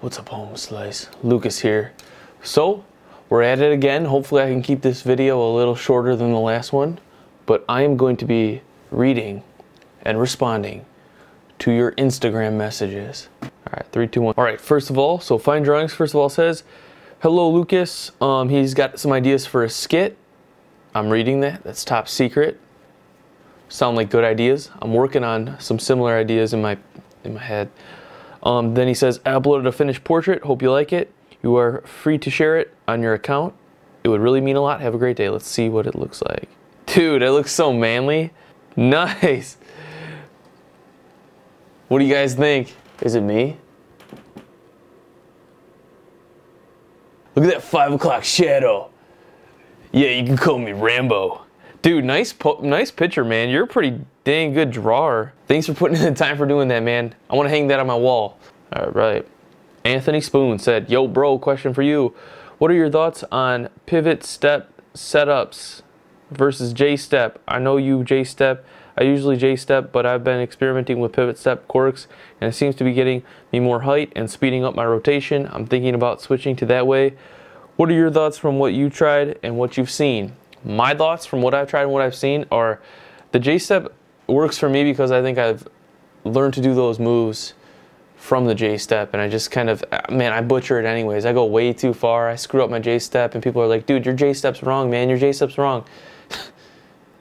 What's up, home slice? Lucas here. So, we're at it again. Hopefully I can keep this video a little shorter than the last one, but I am going to be reading and responding to your Instagram messages. All right, 3, 2, 1. All right, first of all, so Fine Drawings, first of all, says, hello, Lucas. He's got some ideas for a skit. I'm reading that. That's top secret. Sound like good ideas. I'm working on some similar ideas in my head. Then he says, I uploaded a finished portrait. Hope you like it. You are free to share it on your account. It would really mean a lot. Have a great day. Let's see what it looks like. Dude, it looks so manly. Nice. What do you guys think? Is it me? Look at that 5 o'clock shadow. Yeah, you can call me Rambo. Dude, nice picture, man. You're a pretty dang good drawer. Thanks for putting in the time for doing that, man. I want to hang that on my wall. All right. Anthony Spoon said, yo, bro, question for you. What are your thoughts on pivot step setups versus J-step? I know you J-step. I usually J-step, but I've been experimenting with pivot step quirks, and it seems to be getting me more height and speeding up my rotation. I'm thinking about switching to that way. What are your thoughts from what you tried and what you've seen? My thoughts from what I've tried and what I've seen are the J-step works for me because I think I've learned to do those moves from the J-step, and I just kind of, man, I butcher it anyways. I go way too far. I screw up my J-step, and people are like, dude, your J-step's wrong, man. Your J-step's wrong.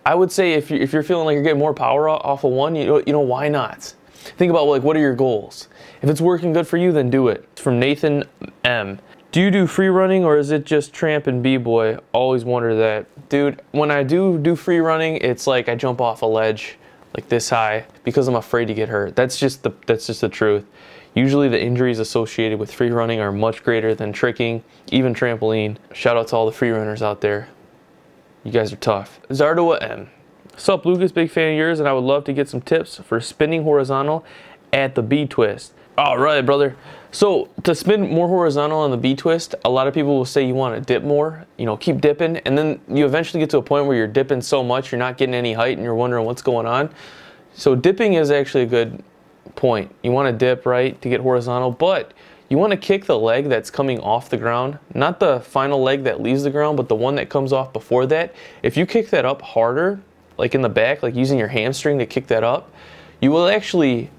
I would say if you're feeling like you're getting more power off of one, you know, why not? Think about, like, what are your goals? If it's working good for you, then do it. It's from Nathan M. Do you do free running or is it just tramp and b-boy? Always wonder that. Dude, when I do free running, it's like I jump off a ledge like this high because I'm afraid to get hurt. That's just the truth. Usually the injuries associated with free running are much greater than tricking, even trampoline. Shout out to all the free runners out there. You guys are tough. Zardoa M. Sup, Lucas, big fan of yours, and I would love to get some tips for spinning horizontal at the B-twist. All right, brother. So to spin more horizontal on the B-twist, a lot of people will say you want to dip more, you know, keep dipping, and then you eventually get to a point where you're dipping so much you're not getting any height and you're wondering what's going on. So dipping is actually a good point. You want to dip, right, to get horizontal, but you want to kick the leg that's coming off the ground, not the final leg that leaves the ground, but the one that comes off before that. If you kick that up harder, like in the back, like using your hamstring to kick that up, you will actually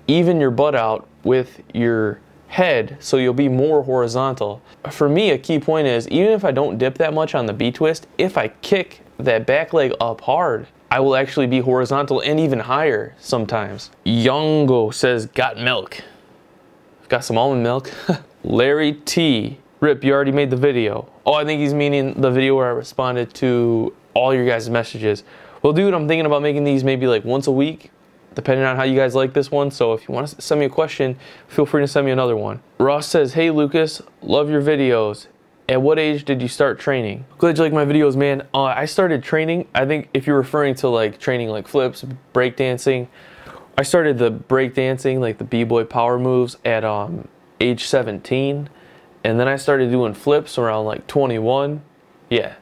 even your butt out with your head, so you'll be more horizontal. For me, a key point is, even if I don't dip that much on the B-twist, if I kick that back leg up hard, I will actually be horizontal and even higher sometimes. Yongo says, got milk. Got some almond milk. Larry T. Rip, you already made the video. Oh, I think he's meaning the video where I responded to all your guys' messages. Well, dude, I'm thinking about making these maybe like once a week, depending on how you guys like this one. So if you want to send me a question, feel free to send me another one. Ross says, hey Lucas, love your videos. At what age did you start training? Glad you like my videos, man. I started training, I think if you're referring to like training like flips, breakdancing, I started the breakdancing, like the b-boy power moves at age 17. And then I started doing flips around like 21. Yeah,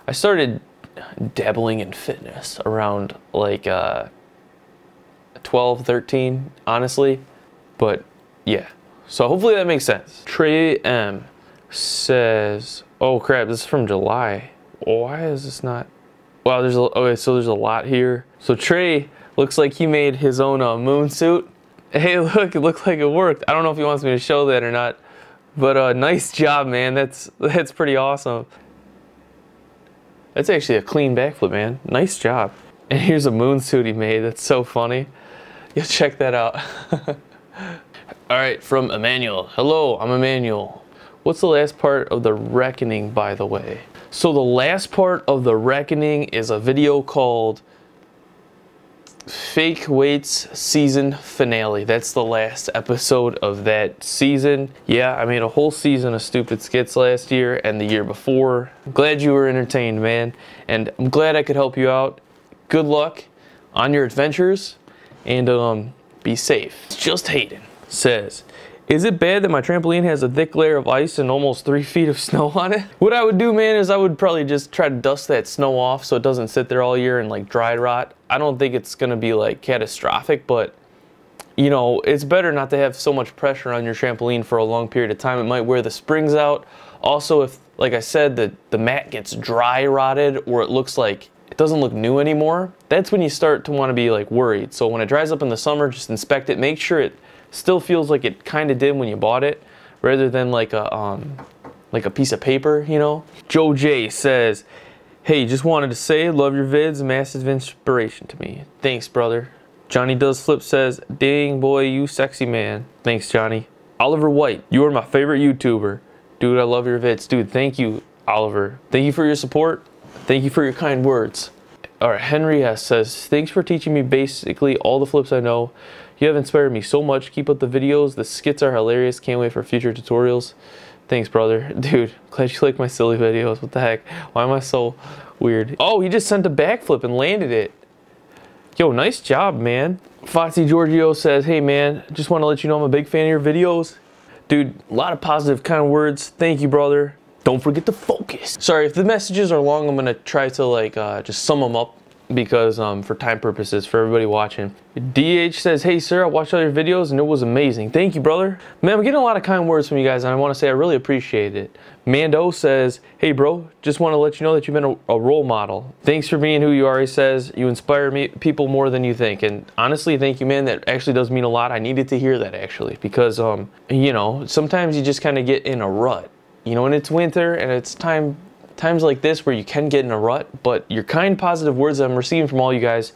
I started dabbling in fitness around like 12, 13, honestly, but yeah. So hopefully that makes sense. Trey M says, oh crap, this is from July. Why is this not? Wow, okay, so there's a lot here. So Trey looks like he made his own moon suit. Hey, look, it looks like it worked. I don't know if he wants me to show that or not, but nice job, man. That's pretty awesome. That's actually a clean backflip, man. Nice job. And here's a moon suit he made. That's so funny. You'll check that out. All right, from Emmanuel. Hello, I'm Emmanuel. What's the last part of The Reckoning, by the way? So the last part of The Reckoning is a video called Fake Weights Season Finale. That's the last episode of that season. Yeah, I made a whole season of stupid skits last year and the year before. I'm glad you were entertained, man. And I'm glad I could help you out. Good luck on your adventures. And be safe. Just Hayden says, is it bad that my trampoline has a thick layer of ice and almost 3 feet of snow on it? What I would do, man, is I would probably just try to dust that snow off so it doesn't sit there all year and like dry rot. I don't think it's gonna be like catastrophic, but you know, it's better not to have so much pressure on your trampoline for a long period of time. It might wear the springs out. Also, if, like I said, the mat gets dry rotted or it looks like it doesn't look new anymore, that's when you start to want to be like worried. So when it dries up in the summer, just inspect it. Make sure it still feels like it kind of did when you bought it, rather than like a piece of paper, you know. Joe J says, hey, just wanted to say, love your vids, massive inspiration to me. Thanks, brother. Johnny Does Flip says, dang boy, you sexy man. Thanks, Johnny. Oliver White, you are my favorite YouTuber. Dude, I love your vids. Dude, thank you, Oliver. Thank you for your support. Thank you for your kind words. All right, Henry S says, thanks for teaching me basically all the flips I know. You have inspired me so much. Keep up the videos. The skits are hilarious. Can't wait for future tutorials. Thanks, brother. Dude, glad you like my silly videos. What the heck? Why am I so weird? Oh, he just sent a backflip and landed it. Yo, nice job, man. Foxy Giorgio says, hey, man, just want to let you know I'm a big fan of your videos. Dude, a lot of positive kind words. Thank you, brother. Don't forget to focus. Sorry, if the messages are long, I'm going to try to, like, just sum them up because for time purposes, for everybody watching. DH says, hey, sir, I watched all your videos and it was amazing. Thank you, brother. Man, I'm getting a lot of kind words from you guys and I want to say I really appreciate it. Mando says, hey, bro, just want to let you know that you've been a role model. Thanks for being who you are. He says, you inspire people more than you think. And honestly, thank you, man. That actually does mean a lot. I needed to hear that, actually, because, you know, sometimes you just kind of get in a rut, you know, and it's winter and it's times like this where you can get in a rut, but your kind, positive words that I'm receiving from all you guys,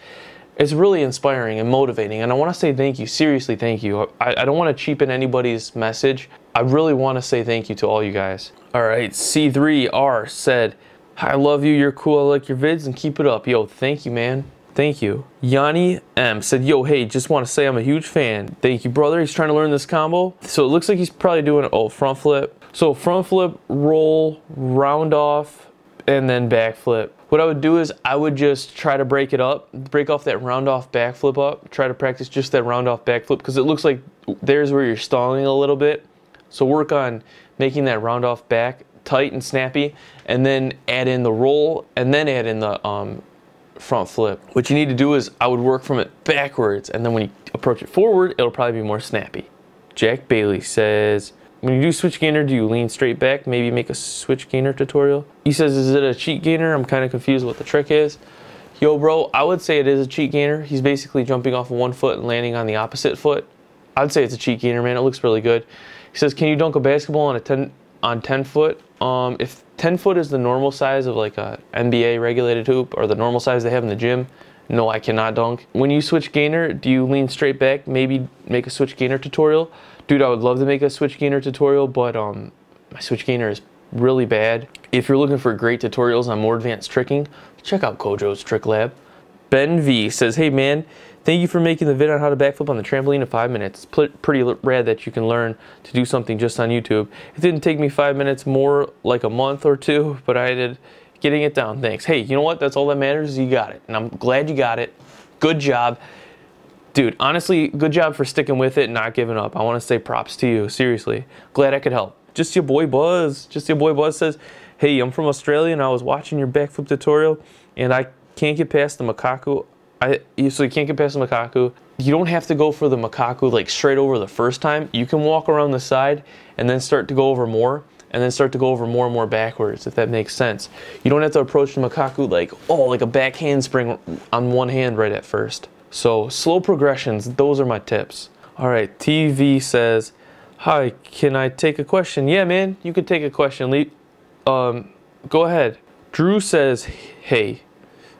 it's really inspiring and motivating. And I want to say thank you. Seriously, thank you. I don't want to cheapen anybody's message. I really want to say thank you to all you guys. All right, C3R said, hi, I love you. You're cool. I like your vids and keep it up. Yo, thank you, man. Thank you. Yanni M said, yo, hey, just want to say I'm a huge fan. Thank you, brother. He's trying to learn this combo. So it looks like he's probably doing, front flip. So front flip, roll, round off, and then back flip. What I would do is I would just try to break it up, break off that round off back flip up, try to practice just that round off back flip because it looks like there's where you're stalling a little bit. So work on making that round off back tight and snappy, and then add in the roll, and then add in the front flip. What you need to do is I would work from it backwards, and then when you approach it forward, it'll probably be more snappy. Jack Bailey says, when you do switch gainer, do you lean straight back? Maybe make a switch gainer tutorial. He says, is it a cheat gainer? I'm kind of confused what the trick is. Yo, bro, I would say it is a cheat gainer. He's basically jumping off of one foot and landing on the opposite foot. I'd say it's a cheat gainer, man. It looks really good. He says, can you dunk a basketball on 10 foot? If 10 foot is the normal size of like a NBA regulated hoop or the normal size they have in the gym, no, I cannot dunk. When you switch gainer, do you lean straight back? Maybe make a switch gainer tutorial. Dude, I would love to make a switch gainer tutorial, but my switch gainer is really bad. If you're looking for great tutorials on more advanced tricking, check out Kojo's Trick Lab. Ben V says, hey man, thank you for making the vid on how to backflip on the trampoline in 5 minutes. It's pretty rad that you can learn to do something just on YouTube. It didn't take me 5 minutes, more like a month or two, but I did getting it down. Thanks. Hey, you know what? That's all that matters is you got it. And I'm glad you got it. Good job. Dude, honestly, good job for sticking with it and not giving up. I want to say props to you. Seriously. Glad I could help. Just your boy Buzz. Just your boy Buzz says, hey, I'm from Australia and I was watching your backflip tutorial and I can't get past the macaco. So you can't get past the macaco. You don't have to go for the macaco like straight over the first time. You can walk around the side and then start to go over more and then start to go over more and more backwards, if that makes sense. You don't have to approach the macaco like, like a back handspring on one hand right at first. So slow progressions, those are my tips. All right, TV says, hi, can I take a question? Yeah, man, you can take a question. Go ahead. Drew says, hey.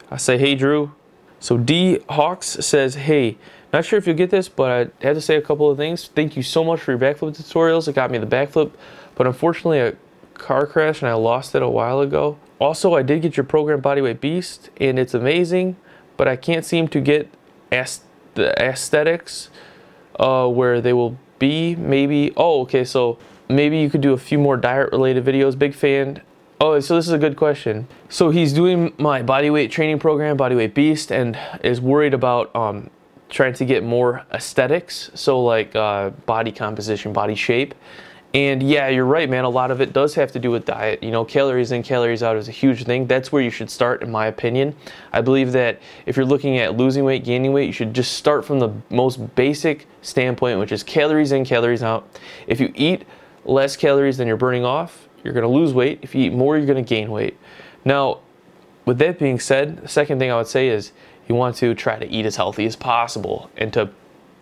I say, hey, Drew. So D Hawks says, hey, not sure if you'll get this, but I had to say a couple of things. Thank you so much for your backflip tutorials. It got me the backflip, but unfortunately a car crash and I lost it a while ago. Also, I did get your program Bodyweight Beast and it's amazing, but I can't seem to get the aesthetics where they will be. Maybe, okay, so maybe you could do a few more diet related videos. Big fan. Oh, so this is a good question. So he's doing my bodyweight training program, Bodyweight Beast, and is worried about trying to get more aesthetics. So like body composition, body shape. And yeah, you're right, man. A lot of it does have to do with diet. You know, calories in, calories out is a huge thing. That's where you should start, in my opinion. I believe that if you're looking at losing weight, gaining weight, you should just start from the most basic standpoint, which is calories in, calories out. If you eat less calories than you're burning off, you're going to lose weight. If you eat more, you're going to gain weight. Now, with that being said, the second thing I would say is you want to try to eat as healthy as possible. And to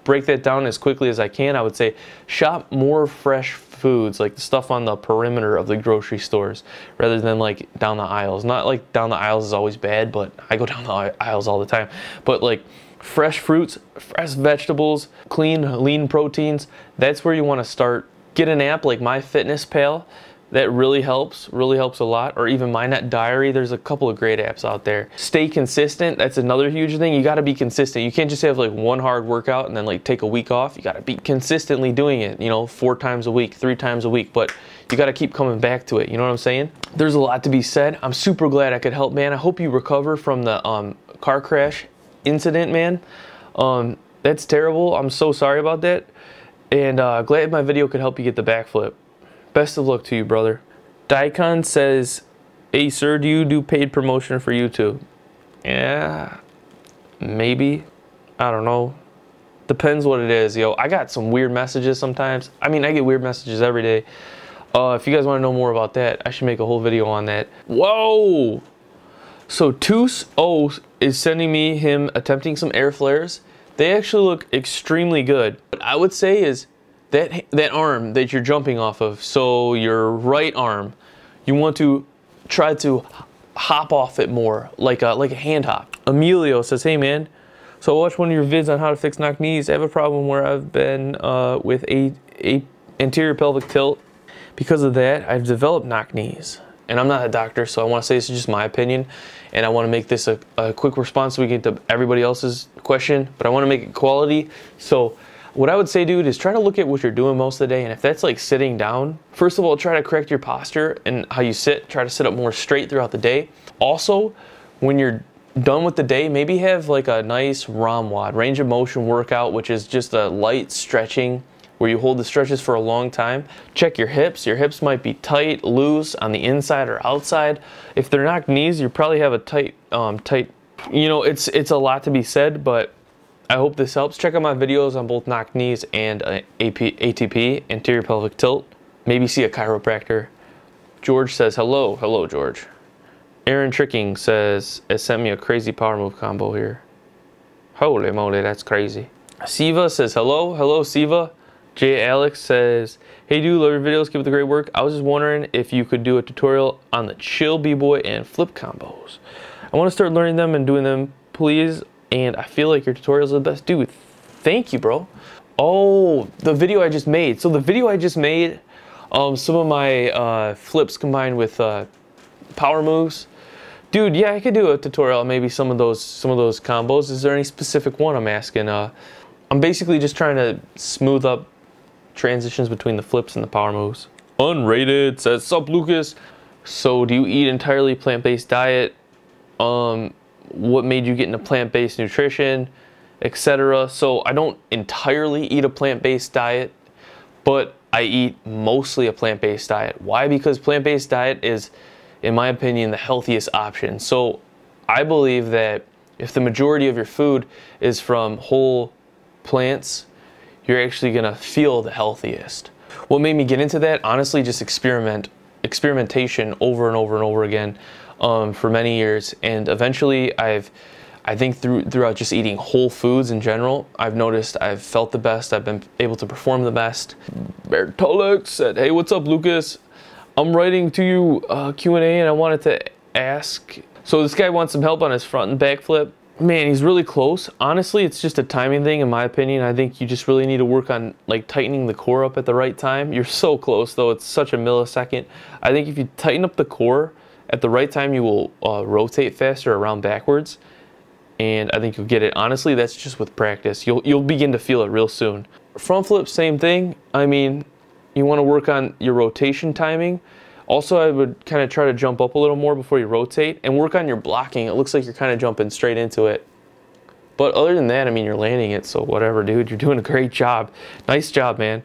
break that down as quickly as I can, I would say shop more fresh foods, like the stuff on the perimeter of the grocery stores, rather than like down the aisles. Not like down the aisles is always bad, but I go down the aisles all the time. But like fresh fruits, fresh vegetables, clean, lean proteins, that's where you want to start. Get an app like MyFitnessPal. That really helps a lot. Or even MyNet Diary. There's a couple of great apps out there. Stay consistent. That's another huge thing. You got to be consistent. You can't just have like one hard workout and then like take a week off. You got to be consistently doing it, you know, 4 times a week, 3 times a week, but you got to keep coming back to it. You know what I'm saying? There's a lot to be said. I'm super glad I could help, man. I hope you recover from the car crash incident, man. That's terrible. I'm so sorry about that. And glad my video could help you get the backflip. Best of luck to you, brother. Daikon says, hey, sir, do you do paid promotion for YouTube? Yeah, maybe. I don't know. Depends what it is, yo. I got some weird messages sometimes. I mean, I get weird messages every day. If you guys want to know more about that, I should make a whole video on that. Whoa! So Toos O is sending me him attempting some air flares. They actually look extremely good. What I would say is, that arm that you're jumping off of, so your right arm, you want to try to hop off it more, like a hand hop. Emilio says, hey man, so I watched one of your vids on how to fix knock knees. I have a problem where I've been with a anterior pelvic tilt. Because of that, I've developed knock knees. And I'm not a doctor, so I want to say this is just my opinion. And I want to make this a quick response so we get to everybody else's question. But I want to make it quality. So what I would say, dude, is try to look at what you're doing most of the day. And if that's like sitting down, first of all, try to correct your posture and how you sit. Try to sit up more straight throughout the day. Also, when you're done with the day, maybe have like a nice ROMWOD, range of motion workout, which is just a light stretching where you hold the stretches for a long time. Check your hips. Your hips might be tight, loose on the inside or outside. If they're knock knees, you probably have a tight, you know, it's a lot to be said, but I hope this helps. Check out my videos on both knock knees and ATP, anterior pelvic tilt. Maybe see a chiropractor. George says, hello. Hello, George. Aaron Tricking says, it sent me a crazy power move combo here. Holy moly, that's crazy. Siva says, hello. Hello, Siva. Jay Alex says, hey dude, love your videos, keep up the great work. I was just wondering if you could do a tutorial on the chill b-boy and flip combos. I want to start learning them and doing them, please. And I feel like your tutorials are the best. Dude, thank you, bro. Oh, the video I just made. So the video I just made, some of my flips combined with power moves. Dude, yeah, I could do a tutorial on maybe some of those combos. Is there any specific one? I'm asking. I'm basically just trying to smooth up transitions between the flips and the power moves. Unrated says, sup Lucas. So do you eat entirely plant-based diet? What made you get into plant-based nutrition, etc.? So I don't entirely eat a plant-based diet, but I eat mostly a plant-based diet. Why? Because plant-based diet is, in my opinion, the healthiest option. So I believe that if the majority of your food is from whole plants, you're actually gonna feel the healthiest. What made me get into that? Honestly, just experimentation over and over and over again for many years, and eventually I think throughout just eating whole foods in general, I've noticed I've felt the best. I've been able to perform the best. Bertolex said, hey, what's up, Lucas? I'm writing to you Q&A, and I wanted to ask. So this guy wants some help on his front and back flip. Man, he's really close. Honestly, it's just a timing thing, in my opinion. I think you just really need to work on like tightening the core up at the right time. You're so close, though. It's such a millisecond. I think if you tighten up the core at the right time, you will rotate faster around backwards, and I think you'll get it. Honestly, that's just with practice. You'll begin to feel it real soon. Front flip, same thing. I mean, you want to work on your rotation timing. Also, I would kind of try to jump up a little more before you rotate and work on your blocking. It looks like you're kind of jumping straight into it. But other than that, I mean, you're landing it, so whatever, dude. You're doing a great job. Nice job, man.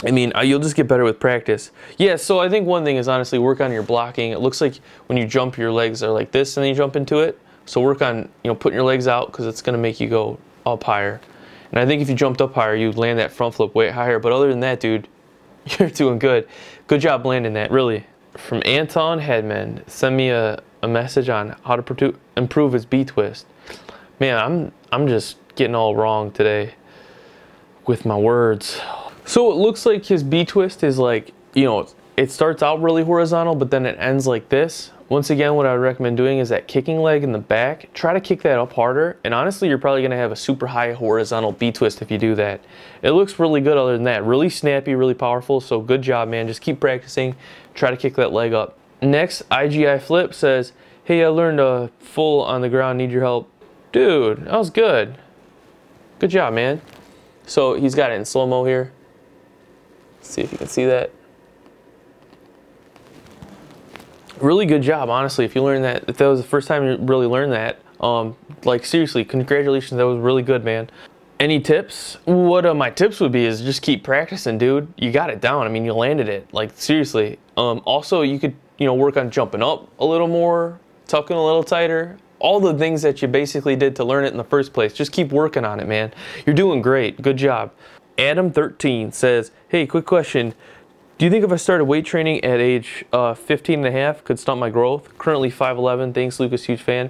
I mean, you'll just get better with practice. Yeah, so I think one thing is honestly work on your blocking. It looks like when you jump, your legs are like this and then you jump into it. So work on, putting your legs out because it's going to make you go up higher. And I think if you jumped up higher, you'd land that front flip way higher. But other than that, dude, you're doing good. Good job landing that, really. From Anton Hedman, send me a message on how to improve his B-twist. Man, I'm just getting all wrong today with my words. So it looks like his B-twist is like, it starts out really horizontal, but then it ends like this. Once again, what I would recommend doing is that kicking leg in the back. Try to kick that up harder, and honestly, you're probably gonna have a super high horizontal B-twist if you do that. It looks really good other than that. Really snappy, really powerful, so good job, man. Just keep practicing. Try to kick that leg up. Next, IGI Flip says, hey, I learned a full on the ground, need your help. Dude, that was good. Good job, man. So he's got it in slow-mo here. Let's see if you can see that. Really good job, honestly. If you learned that, if that was the first time you really learned that, like seriously, congratulations, that was really good, man. Any tips? What my tips would be is just keep practicing, dude. You got it down. I mean, you landed it, like seriously. Also, you could, work on jumping up a little more, tucking a little tighter. All the things that you basically did to learn it in the first place. Just keep working on it, man. You're doing great. Good job. Adam13 says, hey, quick question. Do you think if I started weight training at age 15 and a half could stunt my growth? Currently 5'11". Thanks, Lucas, huge fan.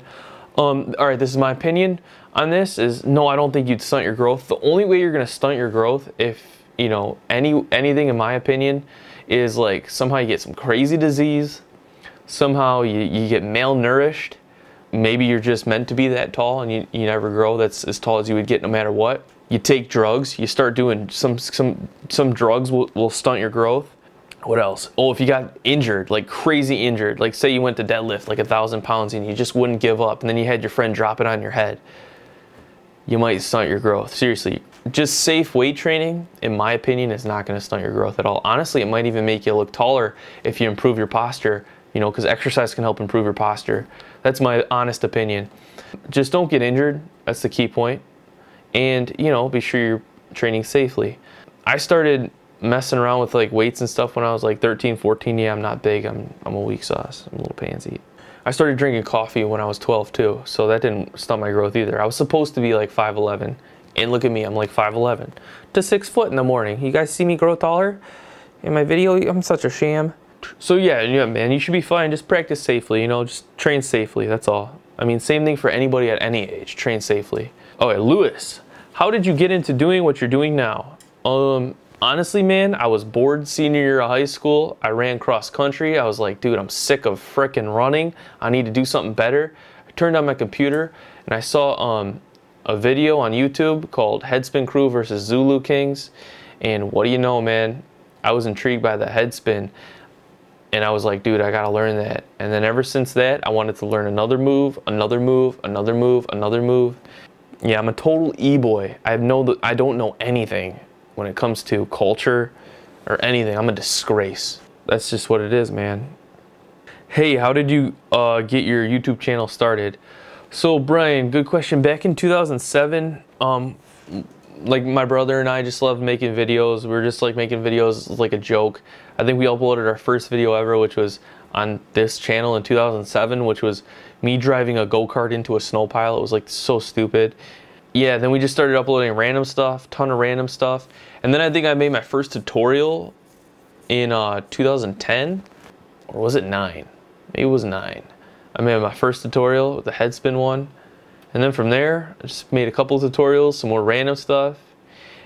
All right, this is my opinion on this is no, I don't think you'd stunt your growth. The only way you're going to stunt your growth if, anything in my opinion is like somehow you get some crazy disease, somehow you get malnourished, maybe you're just meant to be that tall and you never grow that's as tall as you would get no matter what. You take drugs, you start doing some drugs will stunt your growth. What else? Oh, if you got injured, like crazy injured, like say you went to deadlift like 1,000 pounds and you just wouldn't give up and then you had your friend drop it on your head, you might stunt your growth. Seriously, just safe weight training, in my opinion, is not going to stunt your growth at all. Honestly, it might even make you look taller if you improve your posture, because exercise can help improve your posture. That's my honest opinion. Just don't get injured. That's the key point. And, be sure you're training safely. I started messing around with like weights and stuff when I was like 13, 14. Yeah, I'm not big. I'm a weak sauce. I'm a little pansy. I started drinking coffee when I was 12 too, so that didn't stunt my growth either. I was supposed to be like 5'11", and look at me, I'm like 5'11" to 6 foot in the morning. You guys see me grow taller in my video? I'm such a sham. So yeah, man, you should be fine. Just practice safely, just train safely. That's all. I mean, same thing for anybody at any age. Train safely. Oh, yeah, Lewis, how did you get into doing what you're doing now? Honestly, man, I was bored senior year of high school. I ran cross country. I was like, dude, I'm sick of frickin' running. I need to do something better. I turned on my computer and I saw a video on YouTube called Headspin Crew versus Zulu Kings. And what do you know, man? I was intrigued by the headspin. And I was like, dude, I gotta learn that. And then ever since that, I wanted to learn another move, another move, another move, another move. Yeah, I'm a total e-boy. I don't know anything when it comes to culture or anything. I'm a disgrace. That's just what it is, man. Hey, how did you get your YouTube channel started? So Brian, good question. Back in 2007, like my brother and I just loved making videos. We were just like making videos like a joke. I think we uploaded our first video ever, which was on this channel in 2007, which was me driving a go-kart into a snow pile. It was like so stupid. Yeah, then we just started uploading random stuff, ton of random stuff. And then I think I made my first tutorial in 2010, or was it 9? Maybe it was 9. I made my first tutorial with the headspin one. And then from there, I just made a couple of tutorials, some more random stuff.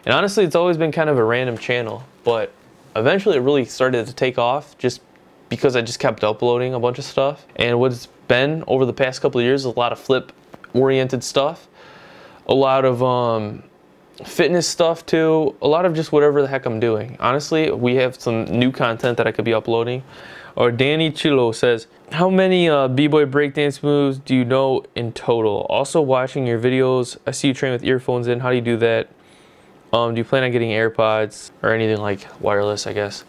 And honestly, it's always been kind of a random channel, but eventually it really started to take off just because I just kept uploading a bunch of stuff. And what's been over the past couple of years is a lot of flip-oriented stuff. A lot of fitness stuff too, a lot of just whatever the heck I'm doing. Honestly, we have some new content that I could be uploading. Or Danny Chilo says, how many b-boy breakdance moves do you know in total? Also watching your videos, I see you train with earphones in. How do you do that? Do you plan on getting AirPods or anything like wireless, I guess?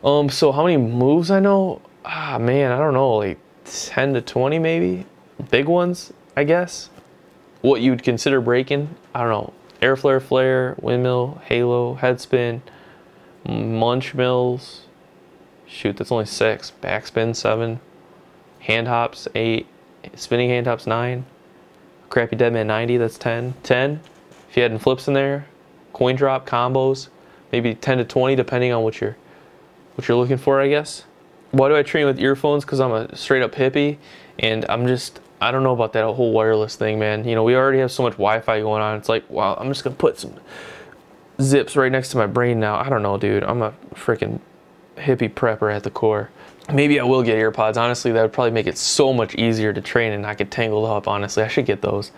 So how many moves I know? Ah, man, I don't know, like 10 to 20 maybe? Big ones, I guess. What you'd consider breaking, I don't know, air flare, flare, windmill, halo, headspin, Munch mills. Shoot, that's only 6. Backspin, 7. Hand hops, 8. Spinning hand hops, 9. Crappy Deadman 90, that's 10. 10. If you had flips in there, coin drop, combos, maybe 10 to 20 depending on what you're looking for, I guess. Why do I train with earphones? Because I'm a straight up hippie, and I don't know about that whole wireless thing, man. You know, we already have so much Wi-Fi going on. It's like, wow, I'm just gonna put some zips right next to my brain now. I don't know, dude. I'm a freaking hippie prepper at the core. Maybe I will get earpods. Honestly, that would probably make it so much easier to train and not get tangled up. Honestly, I should get those.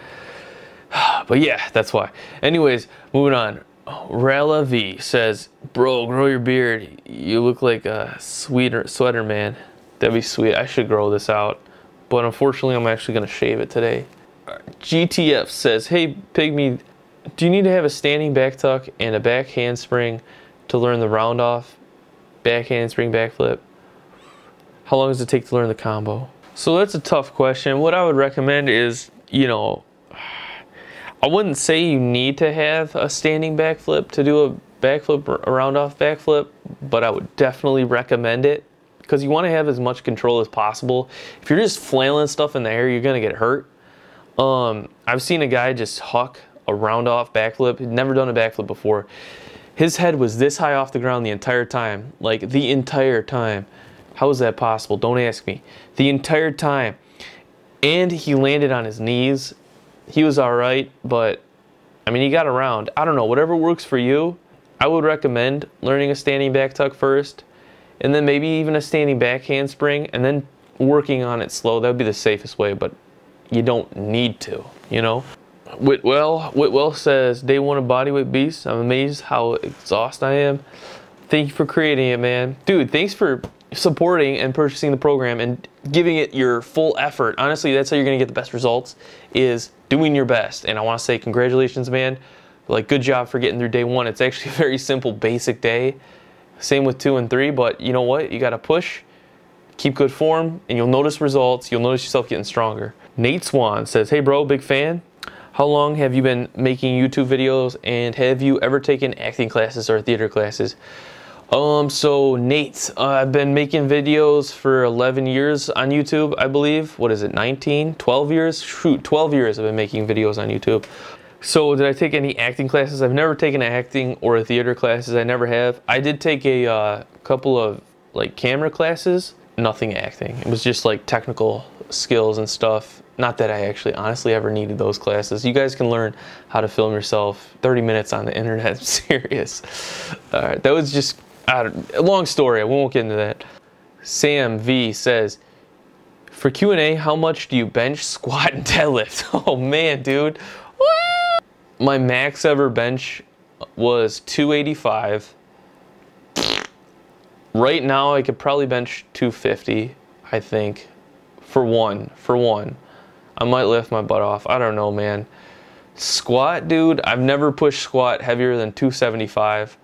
But yeah, that's why. Anyways, moving on. Rella V says, bro, grow your beard. You look like a sweater man. That'd be sweet. I should grow this out. But unfortunately, I'm actually going to shave it today. GTF says, hey, Pygmy, do you need to have a standing back tuck and a back handspring to learn the round off? Back handspring, backflip. How long does it take to learn the combo? So that's a tough question. What I would recommend is, you know, I wouldn't say you need to have a standing backflip to do a backflip, a round off backflip, but I would definitely recommend it because you want to have as much control as possible. If you're just flailing stuff in the air, you're gonna get hurt. I've seen a guy just huck a round off backflip. He'd never done a backflip before. His head was this high off the ground the entire time, like the entire time. How is that possible? Don't ask me. The entire time. And he landed on his knees. He was all right, but I mean, he got around. I don't know, whatever works for you. I would recommend learning a standing back tuck first, and then maybe even a standing back handspring, and then working on it slow. That would be the safest way, but you don't need to, you know? Whitwell says, day one of Bodyweight Beast. I'm amazed how exhausted I am. Thank you for creating it, man. Dude, thanks for supporting and purchasing the program and giving it your full effort. Honestly, that's how you're gonna get the best results, is doing your best. And I wanna say congratulations, man. Like, good job for getting through day one. It's actually a very simple, basic day. Same with 2 and 3, but you know what? You gotta push, keep good form, and you'll notice results. You'll notice yourself getting stronger. Nate Swan says, hey bro, big fan. How long have you been making YouTube videos, and have you ever taken acting classes or theater classes? So Nate, I've been making videos for 11 years on YouTube, I believe. What is it, 19? 12 years? Shoot, 12 years I've been making videos on YouTube. So did I take any acting classes? I've never taken acting or theater classes. I never have. I did take a couple of like camera classes. Nothing acting. It was just like technical skills and stuff. Not that I actually honestly ever needed those classes. You guys can learn how to film yourself 30 minutes on the internet. I'm serious. All right, that was just a long story. I won't get into that. Sam V says, for Q&A, how much do you bench, squat, and deadlift? Oh man, dude. What? My max ever bench was 285. Right now, I could probably bench 250, I think, for one. I might lift my butt off. I don't know, man. Squat, dude, I've never pushed squat heavier than 275.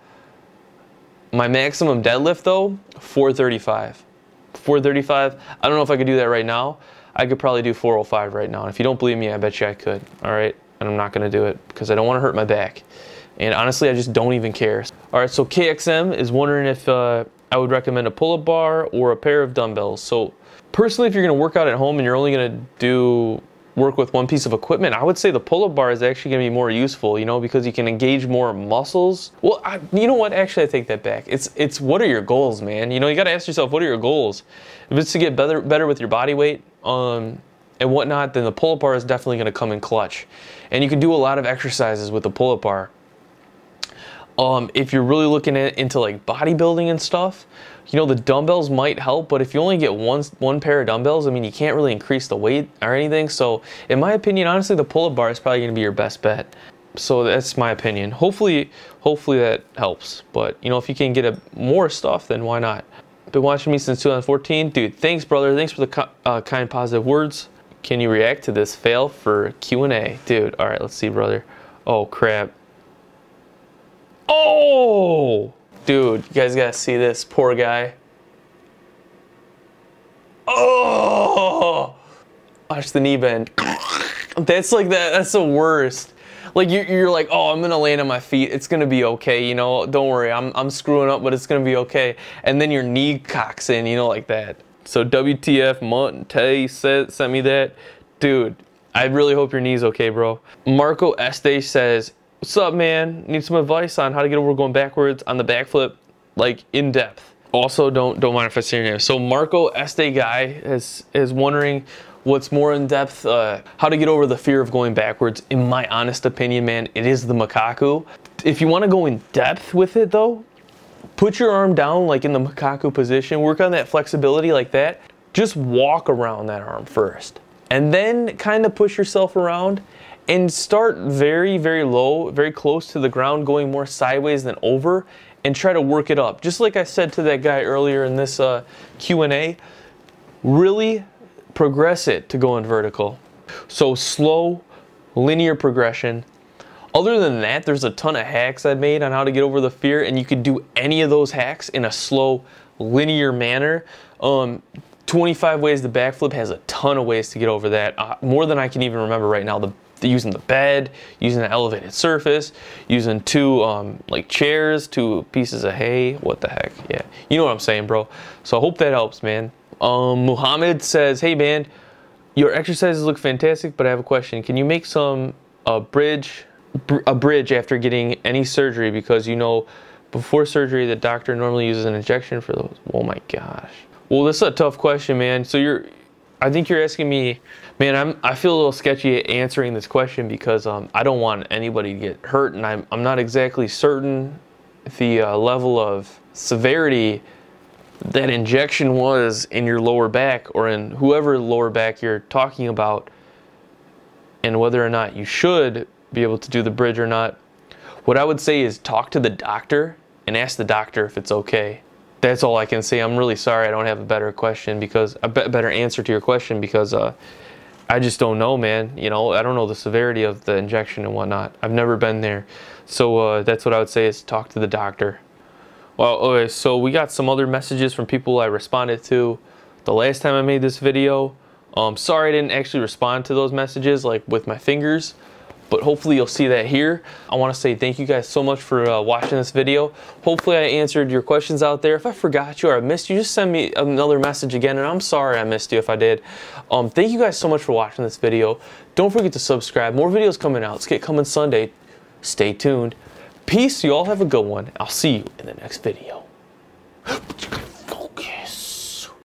My maximum deadlift, though, 435. 435, I don't know if I could do that right now. I could probably do 405 right now. And if you don't believe me, I bet you I could, all right? And I'm not gonna do it because I don't wanna hurt my back. And honestly, I just don't even care. All right, so KXM is wondering if I would recommend a pull-up bar or a pair of dumbbells. So personally, if you're gonna work out at home and you're only gonna work with one piece of equipment, I would say the pull-up bar is actually gonna be more useful, you know, because you can engage more muscles. Well, you know what, actually I take that back. It's what are your goals, man? You know, you gotta ask yourself, what are your goals? If it's to get better with your body weight and whatnot, then the pull-up bar is definitely gonna come in clutch. And you can do a lot of exercises with the pull-up bar. If you're really looking into like bodybuilding and stuff, you know, the dumbbells might help, but if you only get one pair of dumbbells, I mean, you can't really increase the weight or anything. So in my opinion, honestly, the pull-up bar is probably gonna be your best bet. So that's my opinion. Hopefully that helps. But you know, if you can get more stuff, then why not? Been watching me since 2014. Dude, thanks brother, thanks for the kind positive words. Can you react to this fail for Q&A? Dude, all right, let's see, brother. Oh crap. Oh! Dude, you guys gotta see this, poor guy. Oh! Watch the knee bend. That's like that, that's the worst. Like you're like, oh, I'm gonna land on my feet. It's gonna be okay, you know. Don't worry, I'm screwing up, but it's gonna be okay. And then your knee cocks in, you know, like that. So WTF, Munt Tay sent me that, dude. I really hope your knee's okay, bro. Marco Este says, what's up, man? Need some advice on how to get over going backwards on the backflip, like in depth. Also, don't mind if I say your name. So Marco Este guy is wondering what's more in depth, how to get over the fear of going backwards. In my honest opinion, man, it is the Makaku. If you want to go in depth with it though, put your arm down like in the Makaku position, work on that flexibility like that. Just walk around that arm first. And then kind of push yourself around and start very, very low, very close to the ground, going more sideways than over, and try to work it up. Just like I said to that guy earlier in this Q&A, really progress it to going vertical. So slow, linear progression. Other than that, there's a ton of hacks I've made on how to get over the fear, and you could do any of those hacks in a slow, linear manner. 25 ways to backflip has a ton of ways to get over that. More than I can even remember right now. Using the bed, using an elevated surface, using two like chairs, 2 pieces of hay. What the heck? Yeah, you know what I'm saying, bro. So I hope that helps, man. Muhammad says, hey man, your exercises look fantastic, but I have a question. Can you make a bridge after getting any surgery? Because you know, before surgery, the doctor normally uses an injection for those. Oh my gosh. Well, this is a tough question, man. So I think you're asking me, man, I feel a little sketchy answering this question because I don't want anybody to get hurt, and I'm not exactly certain the level of severity that injection was in your lower back or in whoever lower back you're talking about, and whether or not you should be able to do the bridge or not. What I would say is talk to the doctor and ask the doctor if it's okay. That's all I can say. I'm really sorry I don't have a better question, because a better answer to your question, because I just don't know, man. You know, I don't know the severity of the injection and whatnot. I've never been there. So that's what I would say, is talk to the doctor. Well, okay, so we got some other messages from people I responded to the last time I made this video. Sorry I didn't actually respond to those messages like with my fingers, but hopefully you'll see that here. I want to say thank you guys so much for watching this video. Hopefully I answered your questions out there. If I forgot you or I missed you, just send me another message again, and I'm sorry I missed you if I did. Thank you guys so much for watching this video. Don't forget to subscribe. More videos coming out. Skate coming Sunday. Stay tuned. Peace. You all have a good one. I'll see you in the next video.